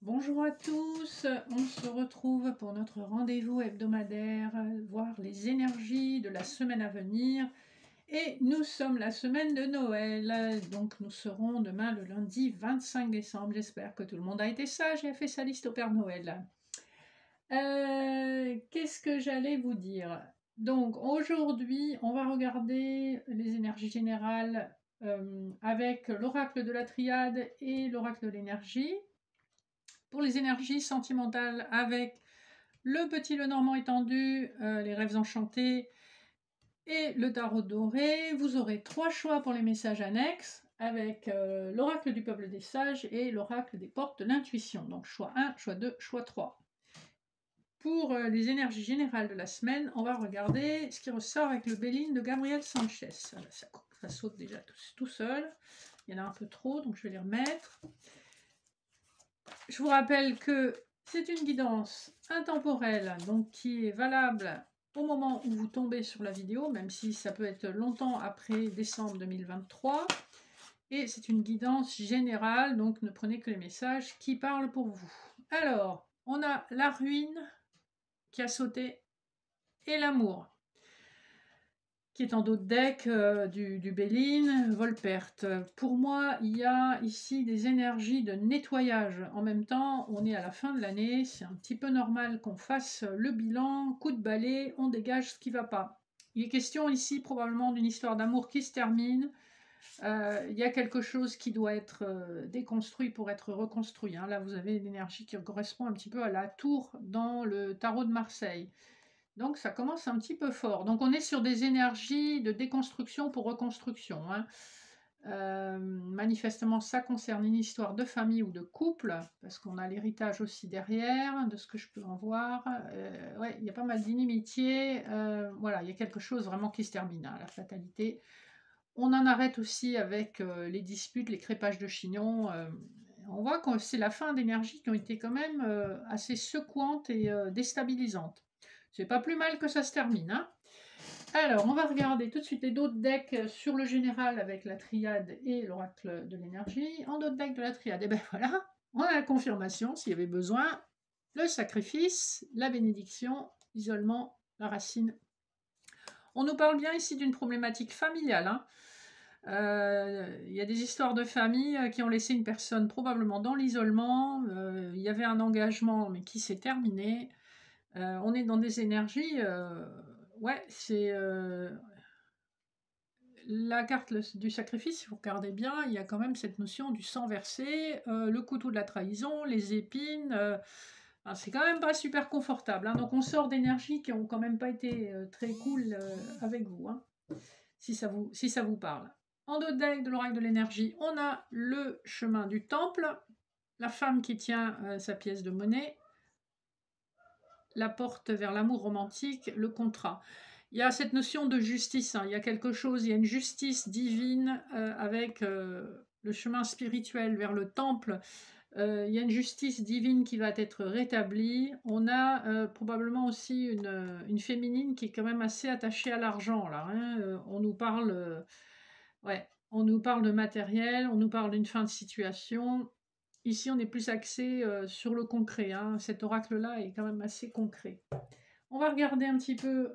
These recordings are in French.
Bonjour à tous, on se retrouve pour notre rendez-vous hebdomadaire, voir les énergies de la semaine à venir. Et nous sommes la semaine de Noël, donc nous serons demain le lundi 25 décembre. J'espère que tout le monde a été sage et a fait sa liste au Père Noël. Qu'est-ce que j'allais vous dire? Donc aujourd'hui, on va regarder les énergies générales avec l'oracle de la triade et l'oracle de l'énergie. Pour les énergies sentimentales avec le petit Lenormand étendu, les rêves enchantés et le tarot doré, vous aurez 3 choix pour les messages annexes avec l'oracle du peuple des sages et l'oracle des portes de l'intuition. Donc choix 1, choix 2, choix 3. Pour les énergies générales de la semaine, on va regarder ce qui ressort avec le Béline de Gabriel Sanchez. Ça saute déjà tout seul. Il y en a un peu trop, donc je vais les remettre. Je vous rappelle que c'est une guidance intemporelle, donc qui est valable au moment où vous tombez sur la vidéo, même si ça peut être longtemps après décembre 2023. Et c'est une guidance générale, donc ne prenez que les messages qui parlent pour vous. Alors, on a la ruine qui a sauté et l'amour qui est en dos de deck du Béline, Volperte. Pour moi, il y a ici des énergies de nettoyage. En même temps, on est à la fin de l'année, c'est un petit peu normal qu'on fasse le bilan, coup de balai, on dégage ce qui ne va pas. Il est question ici probablement d'une histoire d'amour qui se termine. Il y a quelque chose qui doit être déconstruit pour être reconstruit. Hein. Là, vous avez l'énergie qui correspond un petit peu à la tour dans le tarot de Marseille. Donc ça commence un petit peu fort. Donc on est sur des énergies de déconstruction pour reconstruction. Hein. Manifestement, ça concerne une histoire de famille ou de couple, parce qu'on a l'héritage aussi derrière, de ce que je peux en voir. Ouais, il y a pas mal d'inimitié. Voilà, il y a quelque chose vraiment qui se termine, hein, la fatalité. On en arrête aussi avec les disputes, les crépages de chignons. On voit que c'est la fin d'énergies qui ont été quand même assez secouantes et déstabilisantes. C'est pas plus mal que ça se termine. Hein. Alors, on va regarder tout de suite les d'autres decks sur le général avec la triade et l'oracle de l'énergie. En d'autres decks de la triade, et ben voilà, on a la confirmation s'il y avait besoin, le sacrifice, la bénédiction, l'isolement, la racine. On nous parle bien ici d'une problématique familiale. Hein. Il y a des histoires de famille qui ont laissé une personne probablement dans l'isolement. Il y avait un engagement mais qui s'est terminé. On est dans des énergies, ouais, c'est la carte du sacrifice, si vous regardez bien, il y a quand même cette notion du sang versé, le couteau de la trahison, les épines, c'est quand même pas super confortable. Hein, donc on sort d'énergies qui ont quand même pas été très cool avec vous, hein, si ça vous parle. En dos deck de l'oracle de l'énergie, on a le chemin du temple, la femme qui tient sa pièce de monnaie, la porte vers l'amour romantique, le contrat. Il y a cette notion de justice, hein. Il y a quelque chose, il y a une justice divine avec le chemin spirituel vers le temple. Il y a une justice divine qui va être rétablie. On a probablement aussi une féminine qui est quand même assez attachée à l'argent. Là, hein. On nous parle, ouais, on nous parle de matériel, on nous parle d'une fin de situation. Ici, on est plus axé sur le concret. Hein. Cet oracle-là est quand même assez concret. On va regarder un petit peu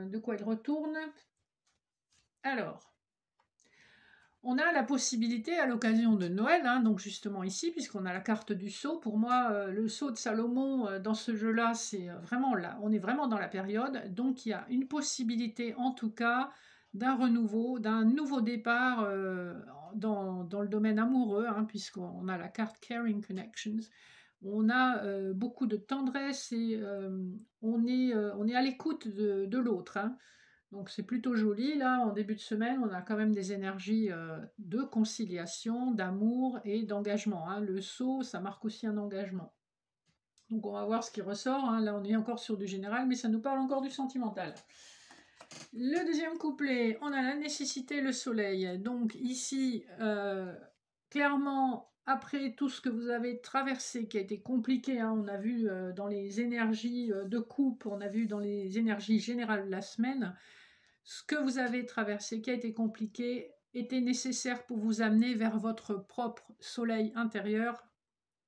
de quoi il retourne. Alors, on a la possibilité à l'occasion de Noël, hein, donc justement ici, puisqu'on a la carte du sceau. Pour moi, le sceau de Salomon dans ce jeu-là, c'est vraiment là. On est vraiment dans la période. Donc, il y a une possibilité, en tout cas, d'un renouveau, d'un nouveau départ dans le domaine amoureux, hein, puisqu'on a la carte Caring Connections. On a beaucoup de tendresse et on est à l'écoute de l'autre. Hein. Donc c'est plutôt joli. Là, en début de semaine, on a quand même des énergies de conciliation, d'amour et d'engagement. Hein. Le sceau, ça marque aussi un engagement. Donc on va voir ce qui ressort. Hein. Là, on est encore sur du général, mais ça nous parle encore du sentimental. Le deuxième couplet, on a la nécessité, le soleil. Donc ici, clairement, après tout ce que vous avez traversé, qui a été compliqué, hein, on a vu dans les énergies de coupe, on a vu dans les énergies générales de la semaine, ce que vous avez traversé, qui a été compliqué, était nécessaire pour vous amener vers votre propre soleil intérieur,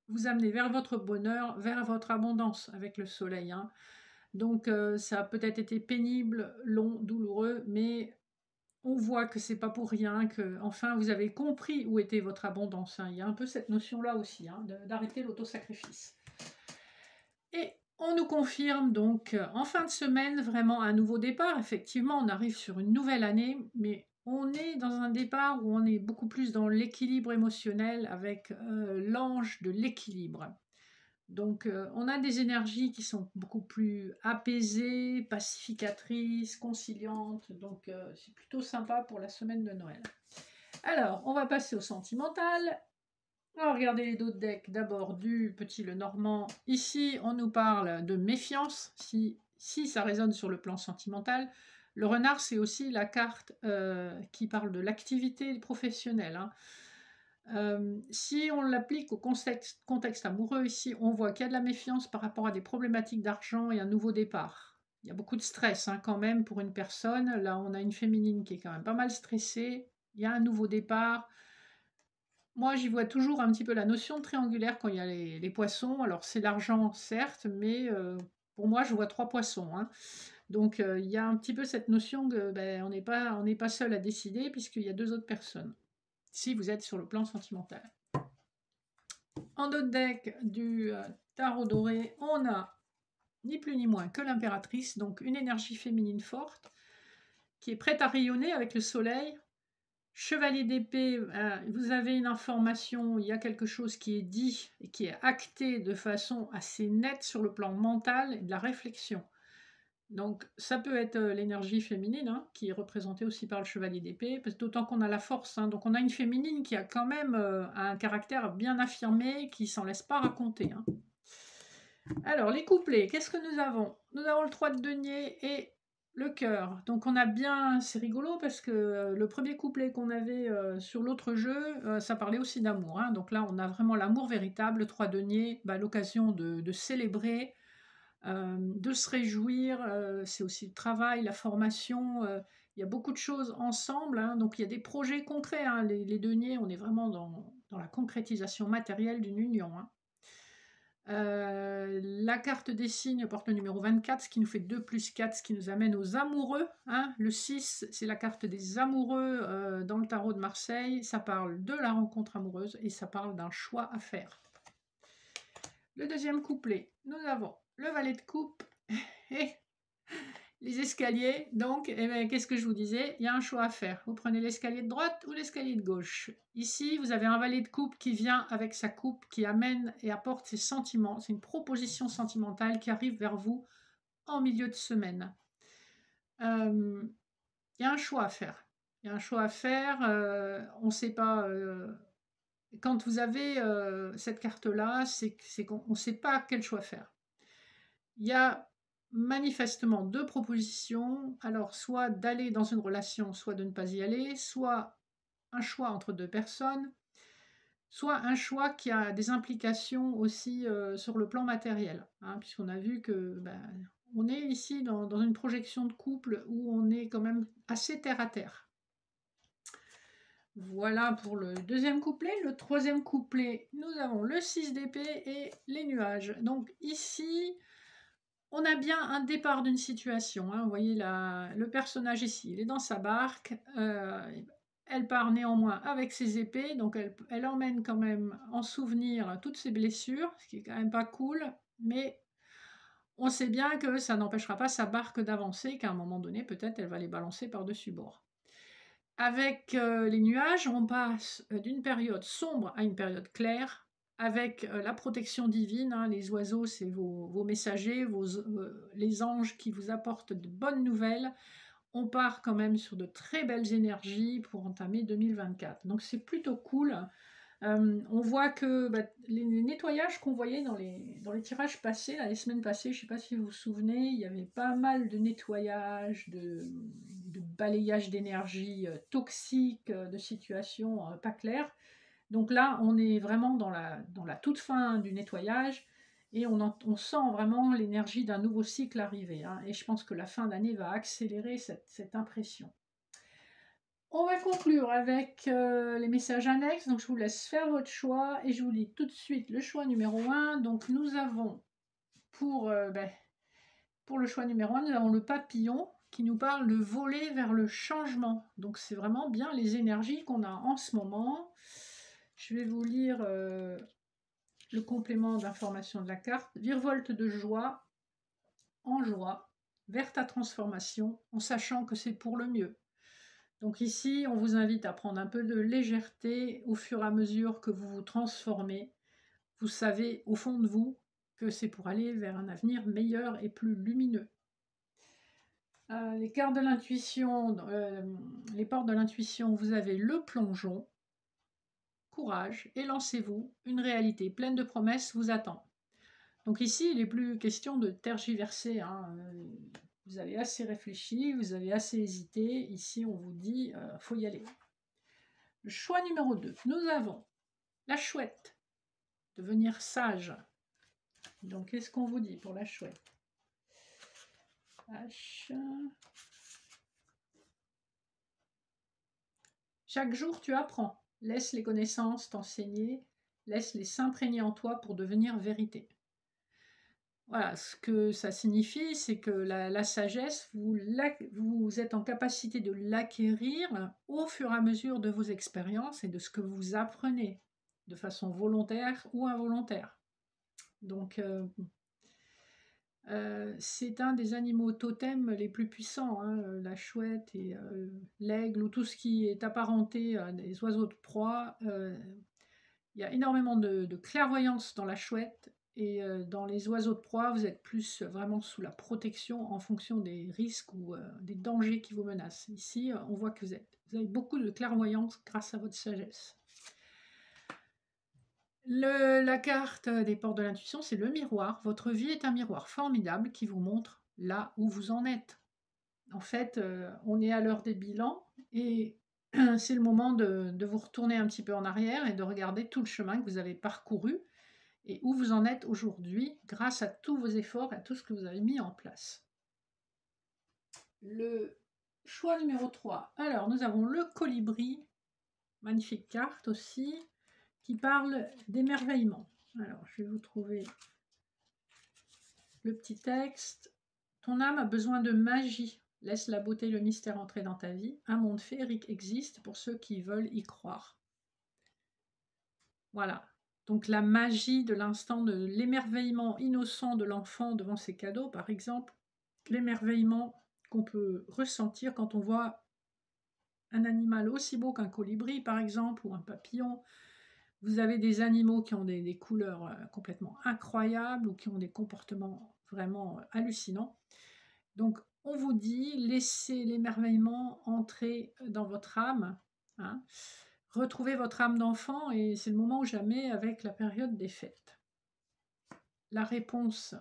vous amener vers votre bonheur, vers votre abondance avec le soleil, hein. Donc ça a peut-être été pénible, long, douloureux, mais on voit que c'est pas pour rien, que enfin vous avez compris où était votre abondance, hein. Il y a un peu cette notion-là aussi, hein, d'arrêter l'autosacrifice. Et on nous confirme donc en fin de semaine vraiment un nouveau départ. Effectivement, on arrive sur une nouvelle année, mais on est dans un départ où on est beaucoup plus dans l'équilibre émotionnel avec l'ange de l'équilibre. Donc on a des énergies qui sont beaucoup plus apaisées, pacificatrices, conciliantes. Donc c'est plutôt sympa pour la semaine de Noël. Alors, on va passer au sentimental. On va regarder les dos de deck. D'abord du petit Lenormand. Ici, on nous parle de méfiance, si ça résonne sur le plan sentimental. Le renard, c'est aussi la carte qui parle de l'activité professionnelle, hein. Si on l'applique au contexte amoureux, ici, on voit qu'il y a de la méfiance par rapport à des problématiques d'argent et un nouveau départ. Il y a beaucoup de stress, hein, quand même pour une personne. Là, on a une féminine qui est quand même pas mal stressée. Il y a un nouveau départ. Moi, j'y vois toujours un petit peu la notion de triangulaire quand il y a les poissons. Alors, c'est l'argent, certes, mais pour moi, je vois 3 poissons, hein. Donc, il y a un petit peu cette notion que ben, on n'est pas seul à décider puisqu'il y a 2 autres personnes, si vous êtes sur le plan sentimental. En dos de deck du tarot doré, on a ni plus ni moins que l'impératrice, donc une énergie féminine forte, qui est prête à rayonner avec le soleil. Chevalier d'épée, vous avez une information, il y a quelque chose qui est dit et qui est acté de façon assez nette sur le plan mental et de la réflexion. Donc ça peut être l'énergie féminine, hein, qui est représentée aussi par le chevalier d'épée, d'autant qu'on a la force, hein. Donc on a une féminine qui a quand même un caractère bien affirmé, qui s'en laisse pas raconter, hein. Alors les couplets, qu'est-ce que nous avons? Nous avons le 3 de denier et le cœur. Donc on a bien, c'est rigolo parce que le premier couplet qu'on avait sur l'autre jeu, ça parlait aussi d'amour, hein. Donc là on a vraiment l'amour véritable, le 3 de denier, bah, l'occasion de célébrer, de se réjouir, c'est aussi le travail, la formation, il y a beaucoup de choses ensemble, hein. Donc il y a des projets concrets, hein. Les deniers, on est vraiment dans la concrétisation matérielle d'une union, hein. La carte des signes porte le numéro 24, ce qui nous fait 2 plus 4, ce qui nous amène aux amoureux, hein. Le 6, c'est la carte des amoureux dans le tarot de Marseille. Ça parle de la rencontre amoureuse et ça parle d'un choix à faire. Le deuxième couplet, nous avons le valet de coupe et les escaliers. Donc, eh bien, qu'est-ce que je vous disais? Il y a un choix à faire. Vous prenez l'escalier de droite ou l'escalier de gauche. Ici, vous avez un valet de coupe qui vient avec sa coupe, qui amène et apporte ses sentiments. C'est une proposition sentimentale qui arrive vers vous en milieu de semaine. Il y a un choix à faire. Il y a un choix à faire. On ne sait pas... quand vous avez cette carte-là, c'est qu'on ne sait pas quel choix faire. Il y a manifestement 2 propositions, alors soit d'aller dans une relation, soit de ne pas y aller, soit un choix entre 2 personnes, soit un choix qui a des implications aussi sur le plan matériel, hein, puisqu'on a vu que on est ici dans une projection de couple où on est quand même assez terre à terre. Voilà pour le deuxième couplet. Le troisième couplet, nous avons le 6 d'épée et les nuages. Donc ici, on a bien un départ d'une situation, hein. Vous voyez le personnage ici, il est dans sa barque, elle part néanmoins avec ses épées, donc elle emmène quand même en souvenir toutes ses blessures, ce qui est quand même pas cool, mais on sait bien que ça n'empêchera pas sa barque d'avancer, qu'à un moment donné, peut-être, elle va les balancer par-dessus bord. Avec les nuages, on passe d'une période sombre à une période claire, avec la protection divine, hein. Les oiseaux, c'est vos messagers, les anges qui vous apportent de bonnes nouvelles. On part quand même sur de très belles énergies pour entamer 2024. Donc c'est plutôt cool. On voit que les nettoyages qu'on voyait dans les tirages passés, là, les semaines passées, je ne sais pas si vous vous souvenez, il y avait pas mal de nettoyage, de balayage d'énergie toxique, de situations pas claires. Donc là, on est vraiment dans la toute fin du nettoyage et on sent vraiment l'énergie d'un nouveau cycle arriver, hein. Et je pense que la fin d'année va accélérer cette impression. On va conclure avec les messages annexes. Donc, je vous laisse faire votre choix et je vous lis tout de suite le choix numéro 1. Donc, nous avons pour le choix numéro 1, nous avons le papillon qui nous parle de voler vers le changement. Donc, c'est vraiment bien les énergies qu'on a en ce moment. Je vais vous lire le complément d'information de la carte. Virevolte de joie, en joie, vers ta transformation, en sachant que c'est pour le mieux. Donc ici, on vous invite à prendre un peu de légèreté au fur et à mesure que vous vous transformez. Vous savez au fond de vous que c'est pour aller vers un avenir meilleur et plus lumineux. Les cartes de l'intuition, les portes de l'intuition, vous avez le plongeon, courage et lancez-vous, une réalité pleine de promesses vous attend. Donc ici, il n'est plus question de tergiverser, hein. Vous avez assez réfléchi, vous avez assez hésité. Ici, on vous dit, faut y aller. Le choix numéro 2, nous avons la chouette, devenir sage. Donc, qu'est-ce qu'on vous dit pour la chouette? H. Chaque jour, tu apprends. Laisse les connaissances t'enseigner, laisse-les s'imprégner en toi pour devenir vérité. Voilà, ce que ça signifie, c'est que la sagesse, vous êtes en capacité de l'acquérir au fur et à mesure de vos expériences et de ce que vous apprenez, de façon volontaire ou involontaire. Donc, c'est un des animaux totems les plus puissants, hein, la chouette et l'aigle, ou tout ce qui est apparenté à des oiseaux de proie. Il y a énormément de clairvoyance dans la chouette. Et dans les oiseaux de proie, vous êtes plus vraiment sous la protection en fonction des risques ou des dangers qui vous menacent. Ici, on voit que vous avez beaucoup de clairvoyance grâce à votre sagesse. La carte des portes de l'intuition, c'est le miroir. Votre vie est un miroir formidable qui vous montre là où vous en êtes. En fait, on est à l'heure des bilans et c'est le moment de vous retourner un petit peu en arrière et de regarder tout le chemin que vous avez parcouru et où vous en êtes aujourd'hui grâce à tous vos efforts et à tout ce que vous avez mis en place. Le choix numéro 3. Alors, nous avons le colibri, magnifique carte aussi, qui parle d'émerveillement. Alors, je vais vous trouver le petit texte. Ton âme a besoin de magie. Laisse la beauté et le mystère entrer dans ta vie. Un monde féerique existe pour ceux qui veulent y croire. Voilà. Donc la magie de l'instant, de l'émerveillement innocent de l'enfant devant ses cadeaux, par exemple, l'émerveillement qu'on peut ressentir quand on voit un animal aussi beau qu'un colibri, par exemple, ou un papillon. Vous avez des animaux qui ont des couleurs complètement incroyables ou qui ont des comportements vraiment hallucinants. Donc, on vous dit, laissez l'émerveillement entrer dans votre âme, hein. Retrouvez votre âme d'enfant et c'est le moment ou jamais avec la période des fêtes. La réponse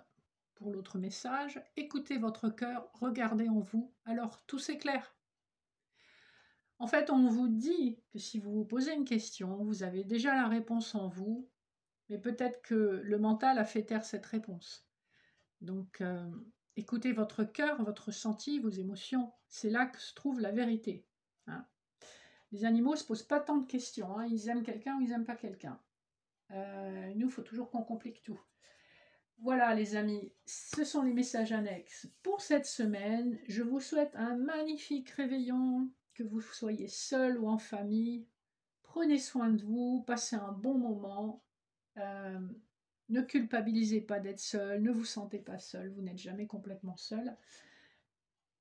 pour l'autre message, écoutez votre cœur, regardez en vous, alors tout s'éclaire. En fait, on vous dit que si vous vous posez une question, vous avez déjà la réponse en vous, mais peut-être que le mental a fait taire cette réponse. Donc, écoutez votre cœur, votre ressenti, vos émotions, c'est là que se trouve la vérité, hein. Les animaux ne se posent pas tant de questions, hein. Ils aiment quelqu'un ou ils n'aiment pas quelqu'un. Nous, il faut toujours qu'on complique tout. Voilà les amis, ce sont les messages annexes pour cette semaine. Je vous souhaite un magnifique réveillon, que vous soyez seul ou en famille. Prenez soin de vous, passez un bon moment. Ne culpabilisez pas d'être seul, ne vous sentez pas seul, vous n'êtes jamais complètement seul.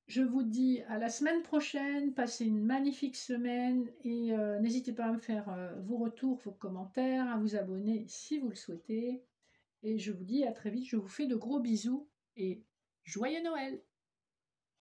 Je vous dis à la semaine prochaine, passez une magnifique semaine et n'hésitez pas à me faire vos retours, vos commentaires, à vous abonner si vous le souhaitez. Et je vous dis à très vite, je vous fais de gros bisous et joyeux Noël!